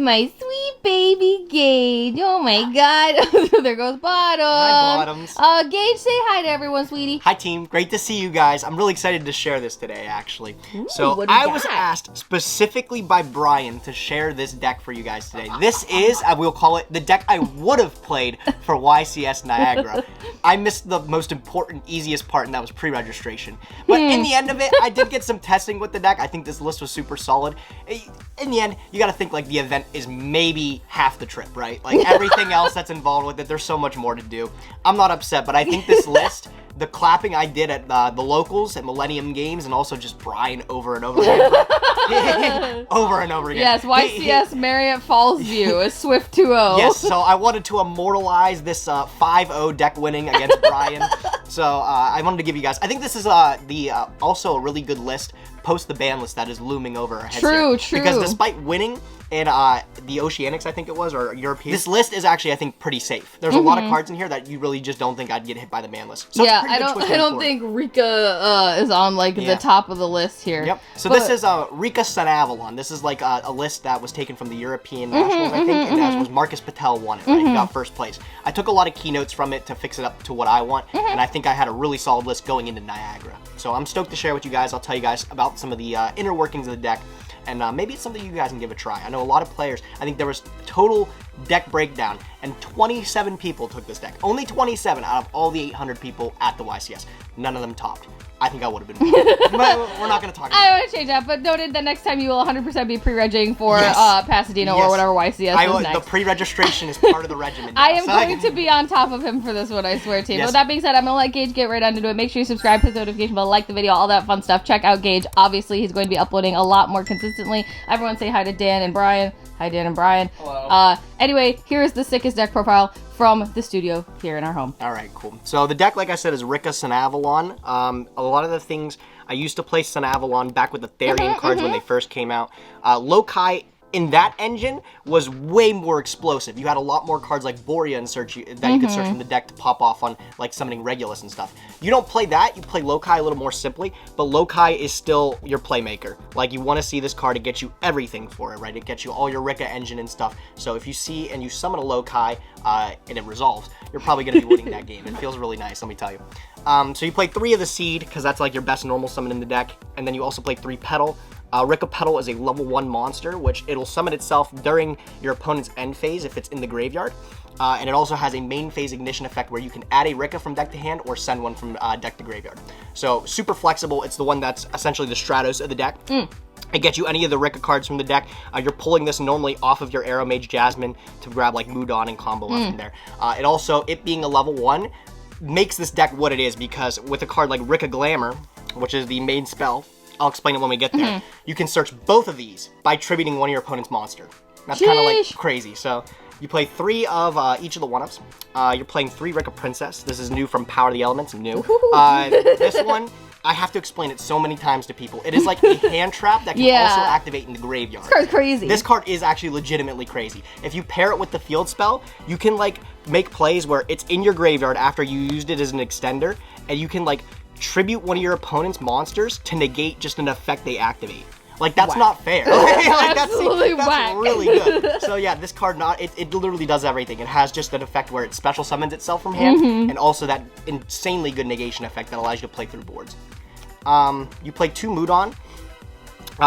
with my sweet baby Gage. Oh my god. There goes Bottom. Hi, Bottoms. Gage, say hi to everyone, sweetie. Hi, team. Great to see you guys. I'm really excited to share this today, actually. Ooh, so I was asked specifically by Brian to share this deck for you guys today. This is, we'll call it, the deck I would have played for YCS Niagara. I missed the most important, easiest part, and that was pre-registration. But in the end of it, I did get some testing with the deck. I think this list was super solid. In the end, you got to think like the event is maybe half the trip, right? Like everything else that's involved with it, there's so much more to do. I'm not upset, but I think this list, the clapping I did at the locals at Millennium Games, and also just Brian over and over again. Over and over again. Yes, YCS Marriott Falls View, a Swift 2-0. Yes, so I wanted to immortalize this 5-0 deck winning against Brian. So I wanted to give you guys, I think this is also a really good list post the ban list that is looming over our heads here. True. Because despite winning in the Oceanics, I think it was, or European, this list is actually, I think, pretty safe. There's a lot of cards in here that you really just don't think I'd get hit by the ban list. So yeah, I don't think Rikka is on the top of the list here. Yep. So this is Rikka Sunavalon. This is like a list that was taken from the European Nationals, I think, and as was Marcus Patel won it, right? He got first place. I took a lot of keynotes from it to fix it up to what I want, and I think I had a really solid list going into Niagara. So I'm stoked to share with you guys. I'll tell you guys about some of the inner workings of the deck, and maybe it's something you guys can give a try. I know a lot of players, I think there was total deck breakdown, and 27 people took this deck. Only 27 out of all the 800 people at the YCS. None of them topped. I think I would have been. But we're not going to talk about it. I want to change that, but noted that next time you will 100% be pre-regging for Pasadena or whatever YCS is next. The pre-registration is part of the regimen. I am going to be on top of him for this one, I swear, team. Yes. With that being said, I'm going to let Gage get right onto it. Make sure you subscribe, hit the notification bell, like the video, all that fun stuff. Check out Gage. Obviously, he's going to be uploading a lot more consistently. Everyone say hi to Dan and Brian. Hi, Dan and Brian. Hello. Anyway, here is the sickest deck profile from the studio here in our home. All right, cool. So the deck, like I said, is Rikka Sunavalon. A lot of the things, I used to play Sunavalon back with the Therian cards when they first came out. Lokai in that engine was way more explosive. You had a lot more cards like Borea and search that you could search from the deck to pop off on like summoning Regulus and stuff. You don't play that, you play Lokai a little more simply, but Lokai is still your playmaker. Like you want to see this card to get you everything for it, right? It gets you all your Rikka engine and stuff. So if you see and you summon a Lokai and it resolves, you're probably going to be winning that game. It feels really nice, let me tell you. So you play 3 of the Seed, because that's like your best normal summon in the deck, and then you also play 3 Petal. Rikka Petal is a level 1 monster, which it'll summon itself during your opponent's end phase if it's in the graveyard. And it also has a main phase ignition effect where you can add a Rikka from deck to hand or send one from deck to graveyard. So super flexible. It's the one that's essentially the Stratos of the deck. It gets you any of the Rikka cards from the deck. You're pulling this normally off of your Arrow Mage Jasmine to grab like Mudon and combo up from there. It also, it being a level 1, makes this deck what it is, because with a card like Rikka Glamour, which is the main spell, I'll explain it when we get there, you can search both of these by tributing one of your opponent's monster. That's kind of like crazy. So you play 3 of each of the 1-ups. You're playing 3 Rikka Princess. This is new from Power of the Elements, new. This one, I have to explain it so many times to people. It is like a hand trap that can also activate in the graveyard. This card's crazy. This card is actually legitimately crazy. If you pair it with the field spell, you can like make plays where it's in your graveyard after you used it as an extender, and you can like tribute one of your opponent's monsters to negate just an effect they activate. Like, that's not fair. Like, Absolutely that's really good. So yeah, this card, it literally does everything. It has just an effect where it special summons itself from hand, and also that insanely good negation effect that allows you to play through boards. You play 2 Mudon.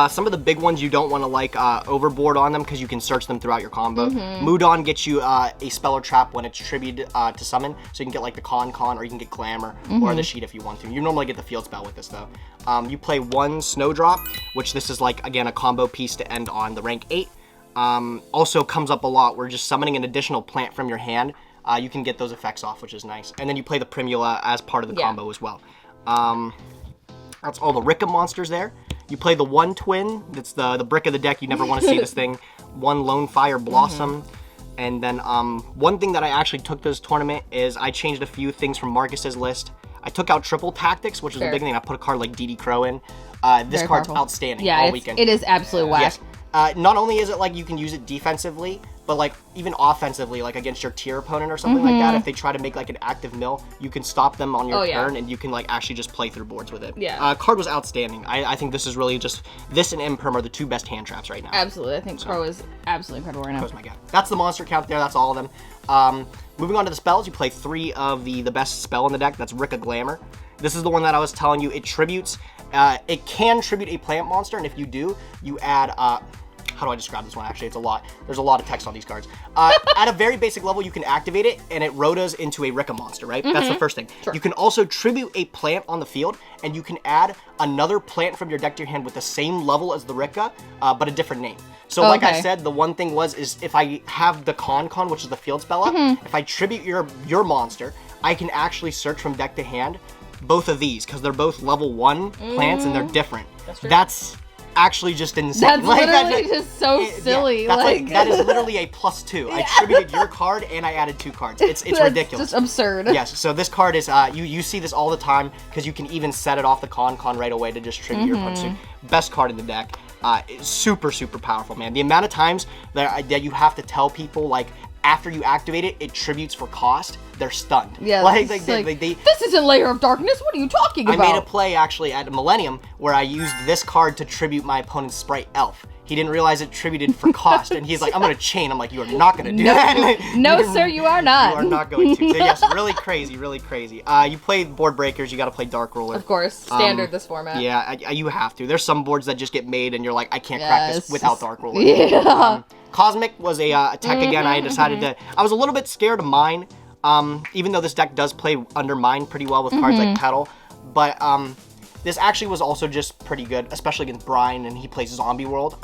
Some of the big ones you don't want to like overboard on them because you can search them throughout your combo. Mudon gets you a spell or trap when it's tributed to summon, so you can get like the Con, or you can get Glamour, or the Sheet if you want to. You normally get the field spell with this though. You play 1 Snowdrop, which this is like, again, a combo piece to end on the rank 8. Also comes up a lot where just summoning an additional plant from your hand, you can get those effects off, which is nice. And then you play the Primula as part of the combo as well. That's all the Rikka monsters there. You play the 1 Twin, that's the brick of the deck, you never want to see this thing. 1 Lone Fire Blossom. And then one thing that I actually took to this tournament is I changed a few things from Marcus's list. I took out Triple Tactics, which is a big thing. I put a card like DD Crow in. This card's outstanding all weekend. It is absolutely whack. Yes. Not only is it like you can use it defensively, but like even offensively, like against your tier opponent or something like that, if they try to make like an active mill, you can stop them on your turn, and you can like actually just play through boards with it. Yeah. Card was outstanding. I think this is really just, this and Imperm are the two best hand traps right now. Absolutely. I think Pro is absolutely incredible right now. Pro's my guy. That's the monster count there. That's all of them. Moving on to the spells, you play 3 of the best spell in the deck. That's Rikka Glamour. This is the one that I was telling you. It tributes, it can tribute a plant monster, and if you do, you add, how do I describe this one? Actually, it's a lot. There's a lot of text on these cards. At a very basic level, you can activate it, and it rotas into a Rikka monster, right? That's the first thing. Sure. You can also tribute a plant on the field, and you can add another plant from your deck to your hand with the same level as the Rikka, but a different name. So like I said, the one thing is if I have the Con, which is the field spell up, if I tribute your monster, I can actually search from deck to hand both of these, because they're both level 1 plants, and they're different. That's true. That's actually just insane. That's like, literally just so silly. Yeah, that's that is literally a +2. I tributed your card and I added 2 cards. It's ridiculous. Just absurd. Yes. So this card is you see this all the time because you can even set it off the con right away to just tribute your opponent. So best card in the deck. It's super powerful, man. The amount of times that you have to tell people like after you activate it, it tributes for cost. They're stunned. Yeah, like, this isn't Layer of Darkness. What are you talking about? I made a play actually at Millennium where I used this card to tribute my opponent's Sprite Elf. He didn't realize it tributed for cost, and he's like, I'm going to chain. I'm like, you are not going to do that. No, sir, you are not. You are not going to. So yes, really crazy. You play Board Breakers, you got to play Dark Ruler. Of course, standard this format. Yeah, you have to. There's some boards that just get made, and you're like, I can't crack this without Dark Ruler. Yeah. Cosmic was a tech again. I decided to. I was a little bit scared of mine, even though this deck does play under mine pretty well with cards like Petal, but this actually was also just pretty good, especially against Brian, and he plays Zombie World.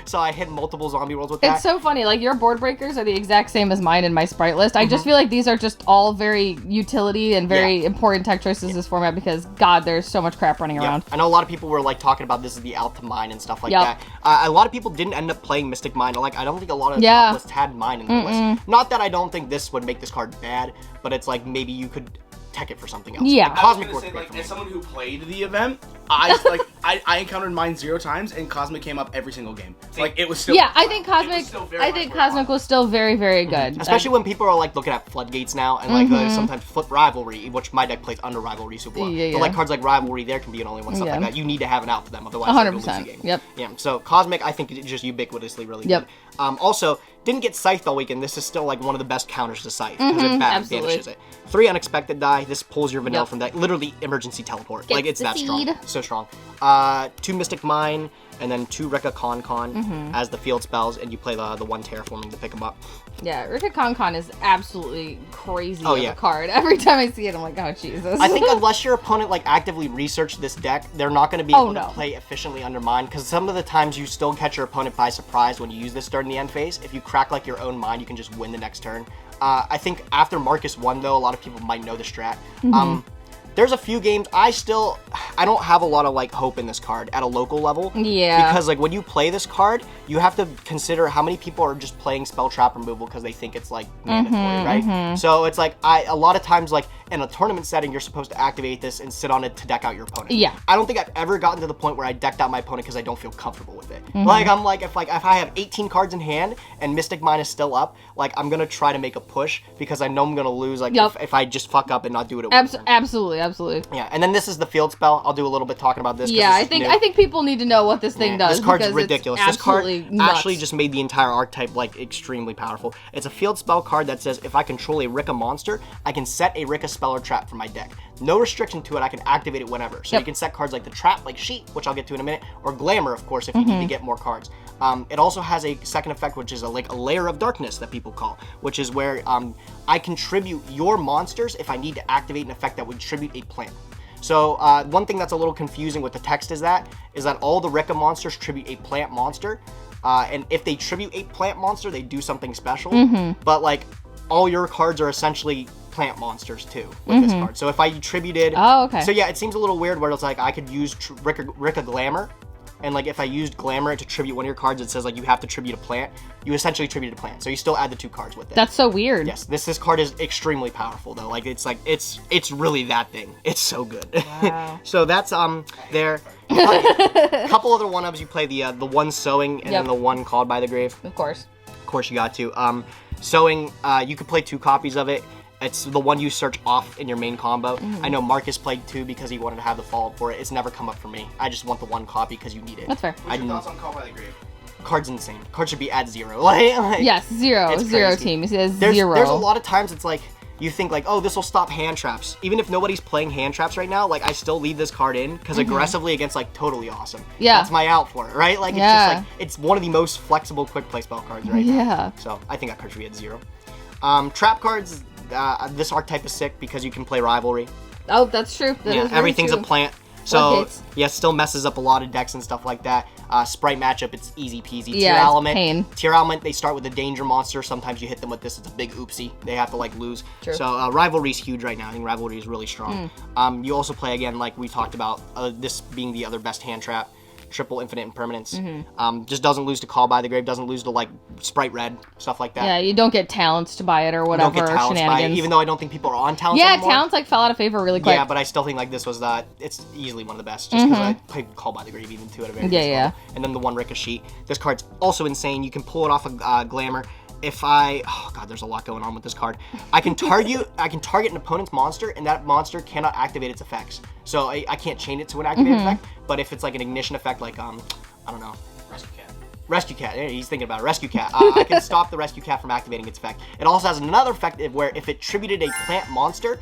So I hit multiple Zombie Worlds with that. It's so funny. Like, your Board Breakers are the exact same as mine in my Sprite list. I just feel like these are just all very utility and very important tech choices this format because, God, there's so much crap running around. I know a lot of people were, like, talking about this is the out to mine and stuff like that. A lot of people didn't end up playing Mystic Mine. Like, I don't think a lot of top lists had mine in the list. Not that I don't think this would make this card bad, but it's like maybe you could tech it for something else. Yeah. Like, Cosmic worked great for me. As someone who played the event, I encountered mine 0 times, and Cosmic came up every single game. Like, it was still I think Cosmic was still very, very good. Especially when people are like looking at floodgates now, and like sometimes flip Rivalry, which my deck plays under Rivalry super well. But like cards like Rivalry, there can be an only one stuff like that. You need to have an out for them, otherwise you'll lose the game. Yeah. So Cosmic, I think, is just ubiquitously really good. Also, didn't get Scythed all weekend. This is still like one of the best counters to Scythe because it banishes it. 3 unexpected die. This pulls your vanilla from deck. Literally emergency teleport. Like, it's that strong. So strong. 2 Mystic Mine, and then 2 Rikka Con as the field spells, and you play the 1 Terraforming to pick them up. Yeah, Rikka Con is absolutely crazy of a card. Every time I see it, I'm like, oh, Jesus. I think unless your opponent like actively researched this deck, they're not going to be able to play efficiently under mine, because some of the times you still catch your opponent by surprise when you use this during the end phase. If you crack like your own mine, you can just win the next turn. I think after Marcus won, though, a lot of people might know the strat. There's a few games I don't have a lot of like hope in this card at a local level. Yeah. Because like when you play this card, you have to consider how many people are just playing spell trap removal because they think it's like mandatory, right? So it's like a lot of times like in a tournament setting, you're supposed to activate this and sit on it to deck out your opponent. Yeah. I don't think I've ever gotten to the point where I decked out my opponent because I don't feel comfortable with it. Like I'm like if I have 18 cards in hand and Mystic Mine is still up, like I'm gonna try to make a push because I know I'm gonna lose. Like if I just fuck up and not do it. Absolutely. Yeah, and then this is the field spell. I'll do a little bit talking about this. Yeah, I think people need to know what this thing does. This card's ridiculous. This card actually just made the entire archetype like extremely powerful. It's a field spell card that says if I control a Rikka monster, I can set a Rikka spell or trap for my deck. No restriction to it. I can activate it whenever. So you can set cards like the trap, like Sheet, which I'll get to in a minute, or Glamour, of course, if you need to get more cards. It also has a second effect, which is a layer of darkness that people call, which is where I contribute your monsters if I need to activate an effect that would tribute a plant. So one thing that's a little confusing with the text is that all the Rikka monsters tribute a plant monster, and if they tribute a plant monster, they do something special. But like all your cards are essentially plant monsters too with this card. So if I tributed, so yeah, it seems a little weird where it's like I could use Rikka Glamour. And like if I used Glamour to tribute one of your cards, it says like you have to tribute a plant. You essentially tribute a plant, so you still add the 2 cards with it. That's so weird. Yes, this card is extremely powerful though. Like it's really that thing. It's so good. Wow. So that's there. A couple other 1-ups. You play the 1 Sowing and then the 1 Called by the Grave. Of course. course you got to. Sowing, you could play 2 copies of it. It's the one you search off in your main combo. I know Marcus played 2 because he wanted to have the follow-up for it. It's never come up for me. I just want the 1 copy because you need it. That's fair. What's your thoughts on Call by the Grave? Card's insane. Card should be at 0. Yes, 0. It's 0 crazy. team. It says There's 0. a lot of times it's like, you think like, oh, this will stop hand traps. Even if nobody's playing hand traps right now, like I still leave this card in because aggressively against like totally awesome. Yeah. That's my out for it, right? Like it's just like, it's one of the most flexible quick play spell cards right now. So I think that card should be at 0. Trap cards, this archetype is sick because you can play Rivalry. Oh, that's true. That is very everything's true. a plant. So, yeah, still messes up a lot of decks and stuff like that. Sprite matchup, it's easy peasy. Yeah, Tier Element. pain. Tier Element, they start with a danger monster. Sometimes you hit them with this, it's a big oopsie. They have to, like, lose. True. So, Rivalry's huge right now. I think Rivalry is really strong. You also play, again, like we talked about, this being the other best hand trap. Triple Infinite Impermanence. Just doesn't lose to Call by the Grave, doesn't lose to, like, Sprite Red, stuff like that. Yeah, you don't get talents to buy it or whatever. You don't get talents by it, even though I don't think people are on talents anymore. Talents, like, fell out of favor really quick. Yeah, but I still think, like, this was, it's easily one of the best, just because I played Call by the Grave even, too, at a very good level. And then the 1 Ricochet. This card's also insane. You can pull it off of Glamour. Oh god, there's a lot going on with this card. I can target an opponent's monster, and that monster cannot activate its effects. So I can't chain it to an activated effect, but if it's like an ignition effect, like, I don't know. Rescue Cat. He's thinking about it. Rescue Cat. I can stop the Rescue Cat from activating its effect. It also has another effect where if it tributed a plant monster,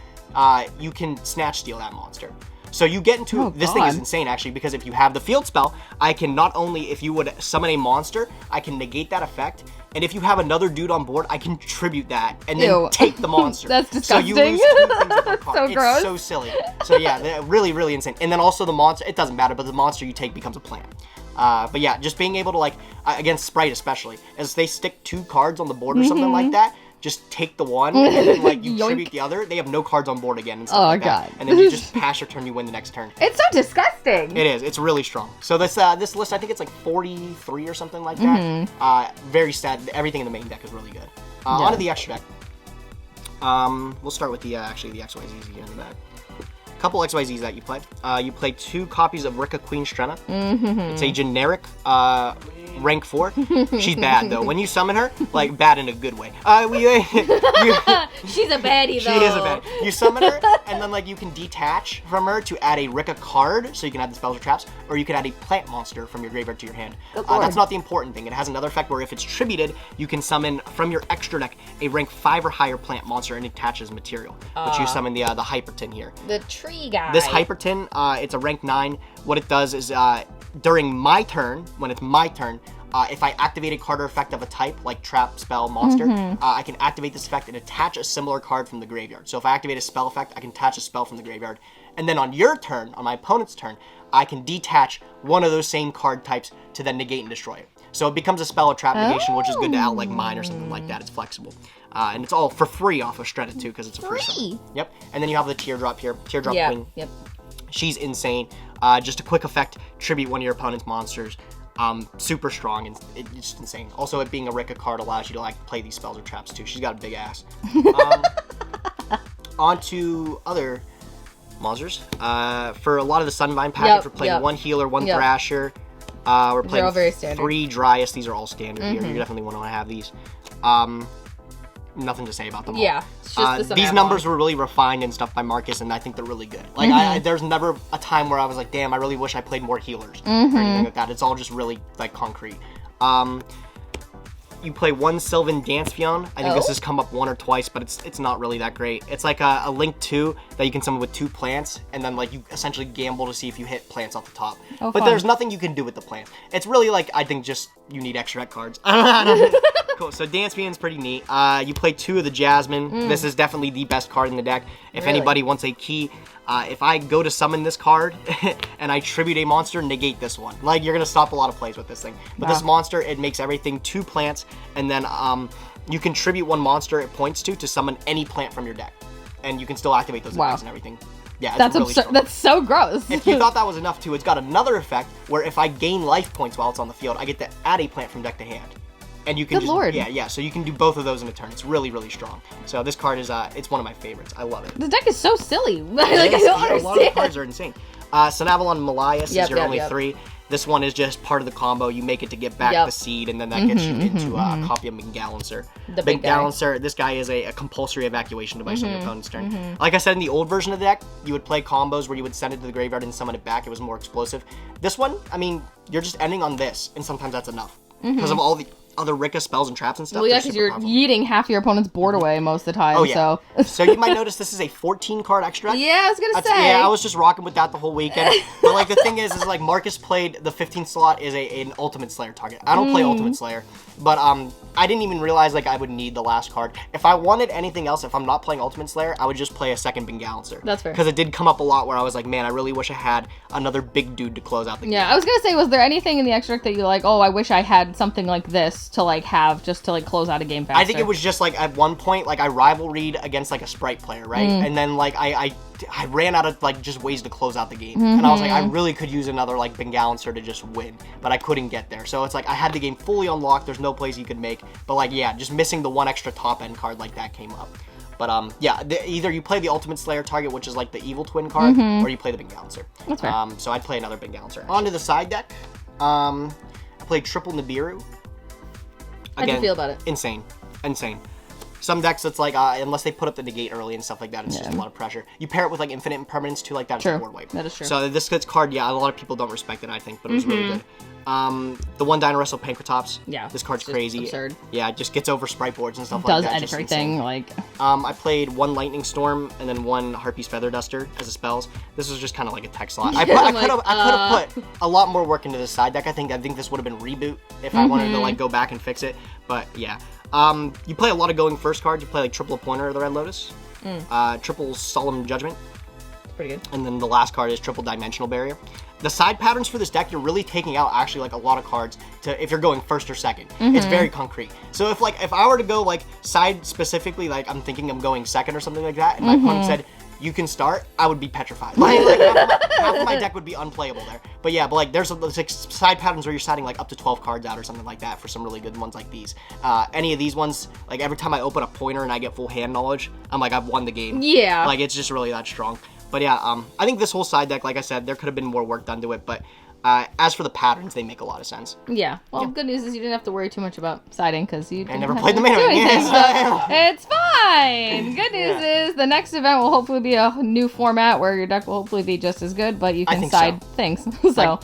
you can snatch steal that monster. So you get into this thing is insane actually, because if you have the field spell, I can not only, if you would summon a monster, I can negate that effect, and if you have another dude on board, I can tribute that and then take the monster. That's disgusting. So you lose 2 things with one card. So gross. It's so silly. So yeah, they're really, really insane. And then also the monster, it doesn't matter, but the monster you take becomes a plant. But yeah, just being able to, like, against Sprite especially, as they stick 2 cards on the board or something like that, just take the one and then, like, you tribute the other. They have no cards on board again and stuff like that. And then you just pass your turn, you win the next turn. It's so disgusting. It is. It's really strong. So this list, I think it's like 43 or something like that. Very sad. Everything in the main deck is really good. On to the extra deck. We'll start with the actually the XYZs here in the back. Couple XYZs that you play. You play 2 copies of Rikka Queen Strenna. It's a generic rank 4. She's bad though. When you summon her, like bad in a good way. She's a baddie though. She is a baddie. You summon her, and then like you can detach from her to add a Rikka card, so you can add the spells or traps, or you can add a plant monster from your graveyard to your hand. That's not the important thing. It has another effect where if it's tributed, you can summon from your extra deck a rank 5 or higher plant monster and attaches material, which you summon the Hypertin here. The tree guy. This Hypertin, it's a rank 9. What it does is during my turn, when it's my turn, if I activate a card or effect of a type, like trap, spell, monster, I can activate this effect and attach a similar card from the graveyard. So if I activate a spell effect, I can attach a spell from the graveyard. And then on your turn, on my opponent's turn, I can detach one of those same card types to then negate and destroy it. So it becomes a spell or trap negation, which is good to out like mine or something like that. It's flexible. And it's all for free off of Strata too, because it's a free summon. Yep. And then you have the Teardrop here. Teardrop Queen. Yep. She's insane. Just a quick effect, tribute one of your opponent's monsters. Super strong, and it's just insane. Also, it being a Rikka card allows you to like play these spells or traps too. She's got a big ass. On to other monsters. For a lot of the Sunvine package, we're playing 1 healer, 1 Thrasher. We're playing 3 Dryas. These are all standard here. You definitely want to have these. Nothing to say about them all. Yeah, it's just the these numbers were really refined and stuff by Marcus, and I think they're really good. Like, there's never a time where I was like, damn, I really wish I played more healers or anything like that. It's all just really like concrete. You play 1 Sylvan Dancefion. I think this has come up 1 or twice, but it's not really that great. It's like a Link 2 that you can summon with 2 plants, and then like you essentially gamble to see if you hit plants off the top. But there's nothing you can do with the plants. It's really like, I think just you need extra deck cards. Cool, so Dancefion's pretty neat. You play 2 of the Jasmine. This is definitely the best card in the deck. If anybody wants a key, if I go to summon this card and I tribute a monster, negate this one. Like, you're gonna stop a lot of plays with this thing. But this monster, it makes everything 2 plants, and then you can tribute 1 monster it points to summon any plant from your deck. And you can still activate those effects and everything. Yeah, it's really strong. That's so gross. If you thought that was enough too, it's got another effect where if I gain life points while it's on the field, I get to add a plant from deck to hand. And you can so you can do both of those in a turn. It's really, really strong. So this card is it's one of my favorites. I love it. The deck is so silly. Like, I don't understand. A lot of cards are insane. Sunavalon Malaius is your only 3. This one is just part of the combo. You make it to get back the seed, and then that gets you into a copy of McGallancer. The big guy. McGallancer, this guy is a compulsory evacuation device on your opponent's turn. Like I said, in the old version of the deck, you would play combos where you would send it to the graveyard and summon it back. It was more explosive. This one, I mean, you're just ending on this, and sometimes that's enough. Because of all the other Rikka spells and traps and stuff. Well, yeah, because you're yeeting half your opponent's board away most of the time. Oh, yeah. So, so you might notice this is a 14-card extra. Yeah, I was going to say. Yeah, I was just rocking with that the whole weekend. But, like, the thing is like, Marcus played the 15th slot is an Ultimate Slayer target. I don't play Ultimate Slayer. But, I didn't even realize, like, I would need the last card. If I wanted anything else, if I'm not playing Ultimate Slayer, I would just play a second Bengalancer. That's fair. Because it did come up a lot where I was like, man, I really wish I had another big dude to close out the game. Yeah, I was going to say, was there anything in the extra deck that you're like, oh, I wish I had something like this to, like, have just to, like, close out a game faster? I think it was just, like, at one point, like, I rivalried against, like, a Sprite player, right? And then, like, I ran out of, like, just ways to close out the game. And I was like, I really could use another, like, Bengalancer to just win. But I couldn't get there. So it's like, I had the game fully unlocked. There's no plays you could make. But, like, yeah, just missing the one extra top-end card like that came up. But, yeah, either you play the Ultimate Slayer target, which is, like, the Evil Twin card, or you play the Bengalancer. That's fair. So I'd play another Bengalancer. On to the side deck. I played triple Nibiru. How do you feel about it? Insane. Some decks, it's like, unless they put up the negate early and stuff like that, it's just a lot of pressure. You pair it with, like, infinite impermanence too, like, that's a board wipe. That is true. So this card, yeah, a lot of people don't respect it, I think, but it was really good. The one Dino Wrestle Pankratops. Yeah. This card's crazy. Absurd. Yeah, it just gets over Sprite boards and stuff like that. Does everything, like... I played one Lightning Storm and then one Harpy's Feather Duster as a spells. This was just kind of like a tech slot. I could have put a lot more work into this side deck, I think. I think this would have been Reboot if I wanted to, like, go back and fix it. But, yeah. You play a lot of going first cards. You play, like, triple Appointer of the Red Lotus. Triple Solemn Judgment. It's pretty good. And then the last card is triple Dimensional Barrier. The side patterns for this deck, you're really taking out actually like a lot of cards to if you're going first or second. It's very concrete. So if I were to go like side specifically, like I'm thinking I'm going second or something like that, and my opponent said you can start, I would be petrified. Like half of my deck would be unplayable there. But yeah, but like there's like side patterns where you're siding like up to 12 cards out or something like that for some really good ones like these. Any of these ones, like every time I open a pointer and I get full hand knowledge, I'm like I've won the game. Yeah. Like it's just really that strong. But yeah, I think this whole side deck, like I said, there could have been more work done to it, but as for the patterns, they make a lot of sense. Yeah. Well, good news is you didn't have to worry too much about siding because you didn't never have played to the main do event. anything, Yeah. so it's fine. Good news is the next event will hopefully be a new format where your deck will hopefully be just as good, but you can side things. So...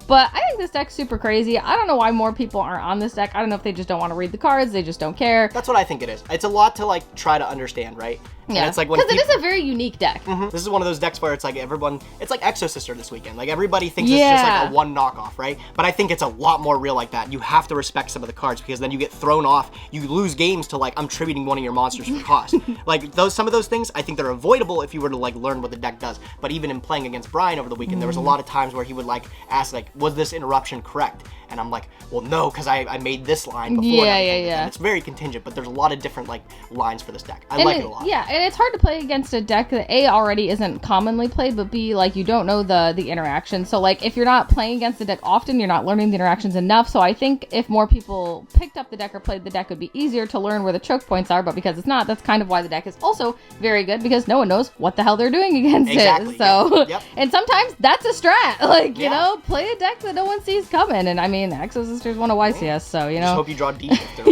But I think this deck's super crazy. I don't know why more people aren't on this deck. I don't know if they just don't want to read the cards. They just don't care. That's what I think it is. It's a lot to like try to understand, right? Yeah, it's like because it is a very unique deck. This is one of those decks where it's like everyone, it's like Exo Sister this weekend. Like everybody thinks it's just like a one knockoff, right? But I think it's a lot more real like that. You have to respect some of the cards because then you get thrown off. You lose games to like, I'm tributing one of your monsters for cost. Like some of those things, I think they're avoidable if you were to like learn what the deck does. But even in playing against Brian over the weekend, there was a lot of times where he would like ask like, was this interruption correct? And I'm like, well, no, because I made this line before. Yeah. It's very contingent, but there's a lot of different like lines for this deck. I like it a lot. Yeah, and it's hard to play against a deck that A, already isn't commonly played, but B, like you don't know the interaction. So like if you're not playing against the deck often, you're not learning the interactions enough. So I think if more people picked up the deck or played the deck, it would be easier to learn where the choke points are. But because it's not, that's kind of why the deck is also very good because no one knows what the hell they're doing against it. So and sometimes that's a strat. Like you know, play a deck that no one sees coming. And I mean, Exo Sisters won a YCS, so you know. Just hope you draw D-Shifter.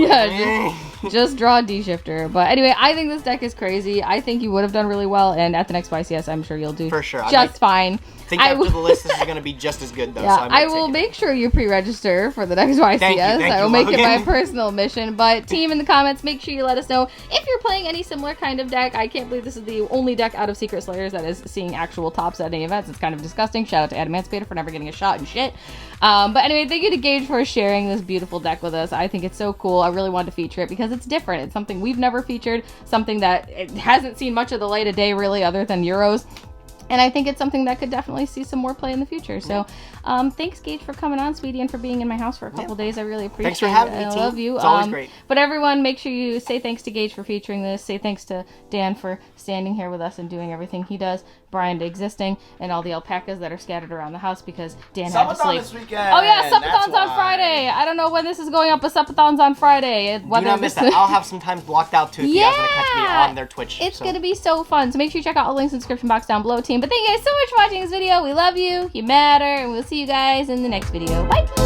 just draw a D-Shifter. But anyway, I think this deck is crazy. I think you would have done really well, and at the next YCS, I'm sure you'll do for sure. just fine. I think after the list, this is going to be just as good, though. Yeah, so I will make sure you pre-register for the next YCS. Thank you, I will make it my personal mission. But team in the comments, make sure you let us know if you're playing any similar kind of deck. I can't believe this is the only deck out of Secret Slayers that is seeing actual tops at any events. It's kind of disgusting. Shout out to Adamantipator for never getting a shot and shit. But anyway, thank you to Gage for sharing this beautiful deck with us. I think it's so cool. I really wanted to feature it because it's different. It's something we've never featured, something that it hasn't seen much of the light of day really other than Euros. And I think it's something that could definitely see some more play in the future. So, thanks, Gage, for coming on, sweetie, and for being in my house for a couple days. I really appreciate it. Thanks for having me, I love you. It's always great. But everyone, make sure you say thanks to Gage for featuring this. Say thanks to Dan for standing here with us and doing everything he does. Brian existing, and all the alpacas that are scattered around the house because Dan had to Subathon sleep. this weekend. Oh yeah, That's Subathon's on why. Friday. I don't know when this is going up, but Subathon's on Friday. Do not miss that. I'll have some times blocked out too if you guys want to catch me on their Twitch. It's gonna be so fun. So make sure you check out all the links in the description box down below, team. But thank you guys so much for watching this video. We love you. You matter, and we'll see you guys in the next video. Bye.